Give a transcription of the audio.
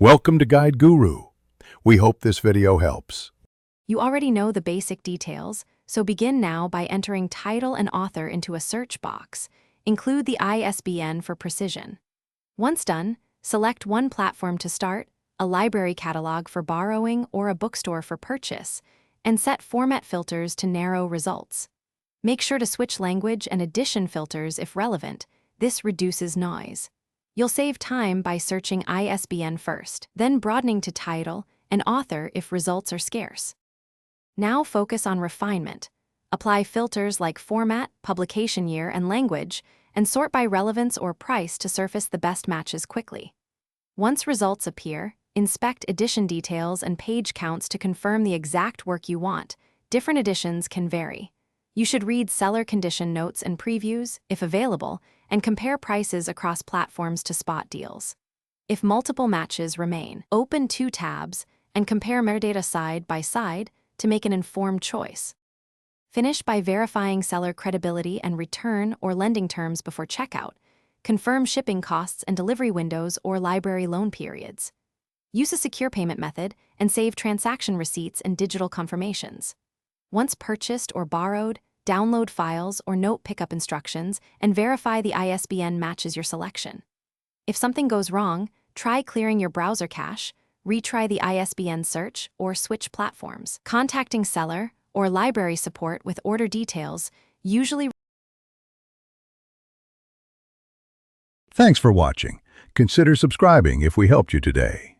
Welcome to Guide Guru. We hope this video helps. You already know the basic details, so begin now by entering title and author into a search box. Include the ISBN for precision. Once done, select one platform to start, a library catalog for borrowing or a bookstore for purchase, and set format filters to narrow results. Make sure to switch language and edition filters if relevant. This reduces noise. You'll save time by searching ISBN first, then broadening to title and author if results are scarce. Now focus on refinement. Apply filters like format, publication year, and language, and sort by relevance or price to surface the best matches quickly. Once results appear, inspect edition details and page counts to confirm the exact work you want. Different editions can vary. You should read seller condition notes and previews, if available, and compare prices across platforms to spot deals. If multiple matches remain, open two tabs and compare metadata side by side to make an informed choice. Finish by verifying seller credibility and return or lending terms before checkout. Confirm shipping costs and delivery windows or library loan periods. Use a secure payment method and save transaction receipts and digital confirmations. Once purchased or borrowed, download files or note pickup instructions and verify the ISBN matches your selection. If something goes wrong, try clearing your browser cache, retry the ISBN search, or switch platforms. Contacting seller or library support with order details usually. Thanks for watching. Consider subscribing if we helped you today.